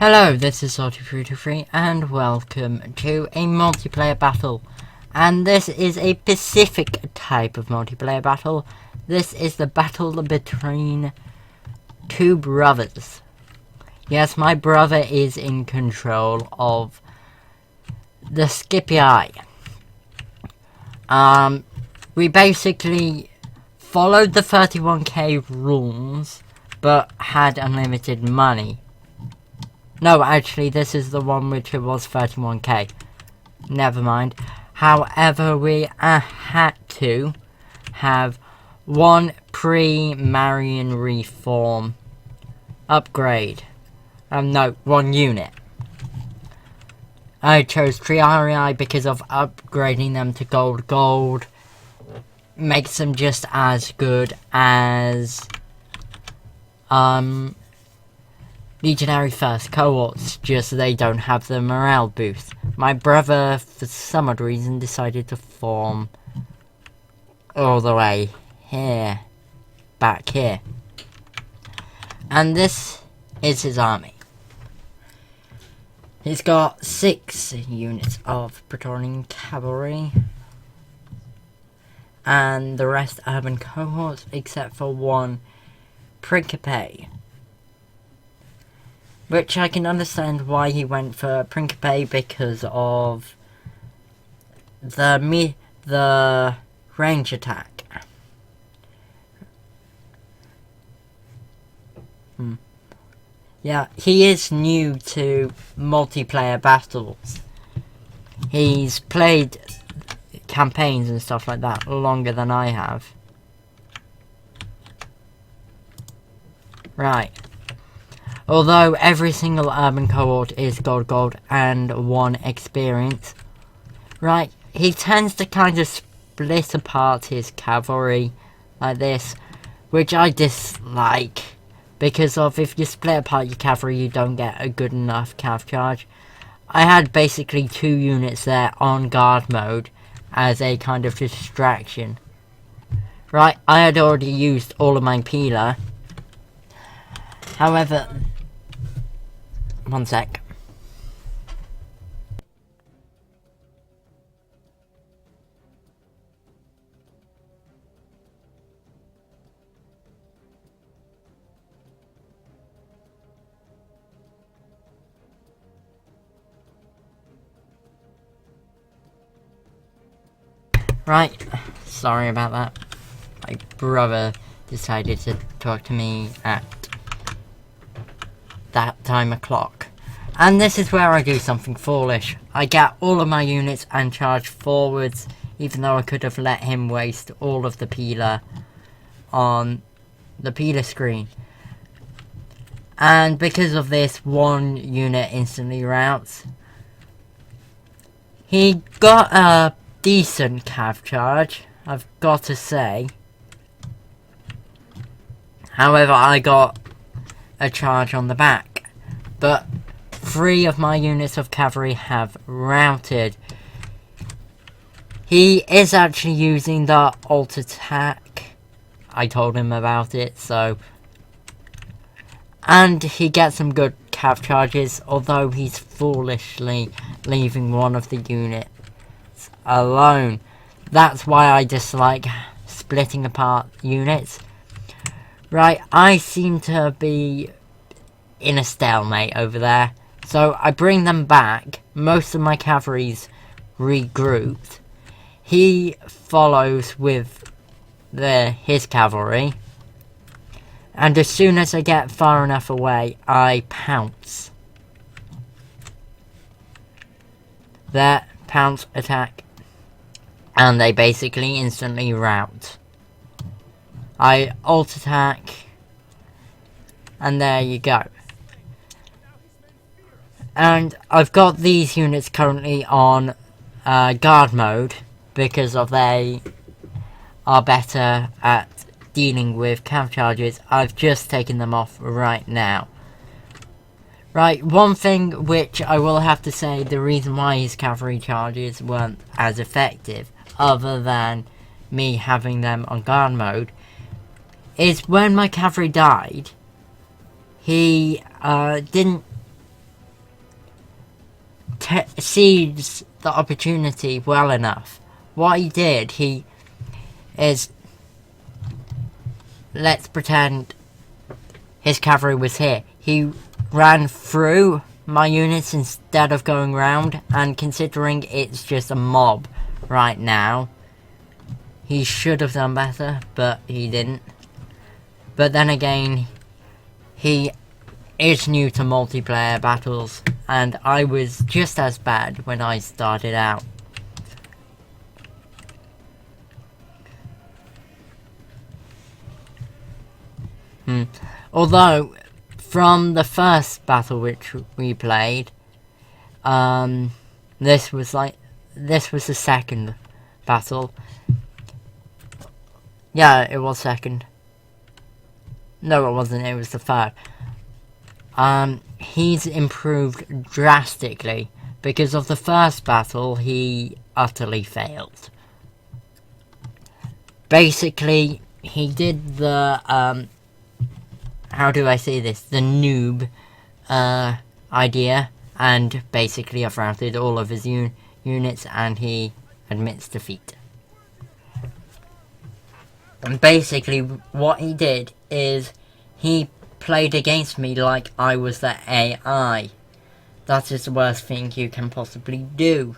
Hello, this is Salty323 and welcome to a multiplayer battle. And this is a specific type of multiplayer battle. This is the battle between two brothers. Yes, my brother is in control of the Skippy Eye. We basically followed the 31k rules, but had unlimited money. No, actually, this is the one which it was 31k. Never mind. However, we had to have one pre-Marian reform upgrade. No, one unit. I chose Triarii because of upgrading them to gold. Makes them just as good as Legionary First Cohorts, just they don't have the morale boost. My brother, for some odd reason, decided to form all the way here, back here. And this is his army. He's got 6 units of Praetorian Cavalry, and the rest urban cohorts, except for 1 Principe. Which I can understand why he went for Principe, because of the range attack. Yeah, he is new to multiplayer battles. He's played campaigns and stuff like that longer than I have. Right. Although every single urban cohort is gold and 1 experience. Right, he tends to kind of split apart his cavalry like this, which I dislike. Because of if you split apart your cavalry, you don't get a good enough cav charge. I had basically 2 units there on guard mode as a kind of distraction. Right, I had already used all of my peeler. However, one sec. Right, sorry about that. My brother decided to talk to me at that time o'clock. And this is where I do something foolish. I get all of my units and charge forwards, even though I could have let him waste all of the peeler on the peeler screen. And because of this, 1 unit instantly routes. He got a decent cav charge, I've got to say. However, I got a charge on the back, but 3 of my units of cavalry have routed. He is actually using the alt attack. I told him about it, so. And he gets some good cav charges, although he's foolishly leaving 1 of the units alone. That's why I dislike splitting apart units. Right, I seem to be in a stalemate over there. So I bring them back. Most of my cavalry's regrouped. He follows with his cavalry. And as soon as I get far enough away, I pounce. There, pounce, attack. And they basically instantly rout. I alt attack. And there you go. And I've got these units currently on guard mode, because of they are better at dealing with cav charges. I've just taken them off right now. Right, one thing which I will have to say, the reason why his cavalry charges weren't as effective, other than me having them on guard mode, is when my cavalry died, he didn't seized the opportunity well enough. What he did, let's pretend his cavalry was here. He ran through my units instead of going round, and considering it's just a mob right now, he should have done better, but he didn't. But then again, he is new to multiplayer battles, and I was just as bad when I started out. Although, from the first battle which we played, this was the second battle. Yeah, it was second. No, it wasn't, it was the third. He's improved drastically. Because of the first battle, he utterly failed. Basically, he did the, how do I say this? The noob, idea. And basically I've routed all of his units, and he admits defeat. And basically what he did is he played against me like I was the AI. That is the worst thing you can possibly do.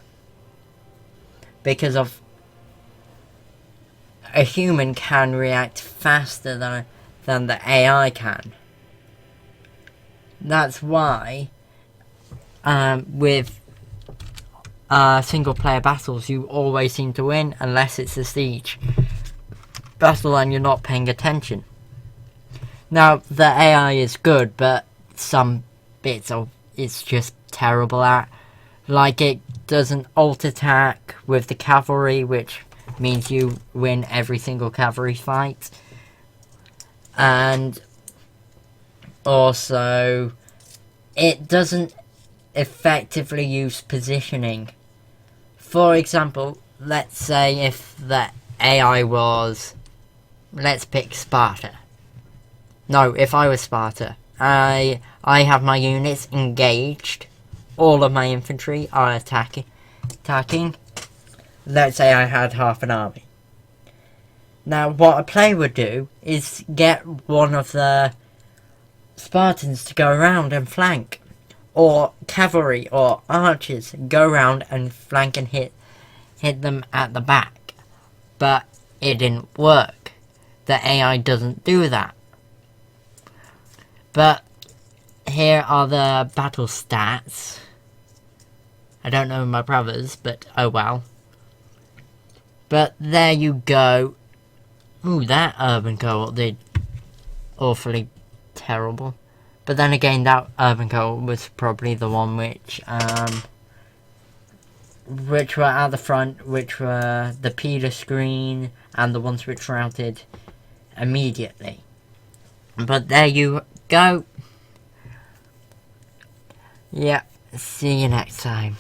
Because of a human can react faster than the AI can. That's why with single player battles you always seem to win unless it's a siege battle and you're not paying attention. Now the AI is good, but some bits it's just terrible at. Like, it doesn't alt attack with the cavalry, which means you win every single cavalry fight. And also it doesn't effectively use positioning. For example, let's say if the AI was, let's pick Sparta. No, if I was Sparta, I have my units engaged. All of my infantry are attacking. Let's say I had half an army. Now, what a player would do is get one of the Spartans to go around and flank. Or cavalry or archers go around and flank and hit them at the back. But it didn't work. The AI doesn't do that. But here are the battle stats. I don't know my brothers, but oh well. But there you go. Ooh, that urban co-op did awfully terrible. But then again, that urban co-op was probably the one which were at the front, which were the Peter screen, and the ones which routed immediately. But there you go. Yeah, see you next time.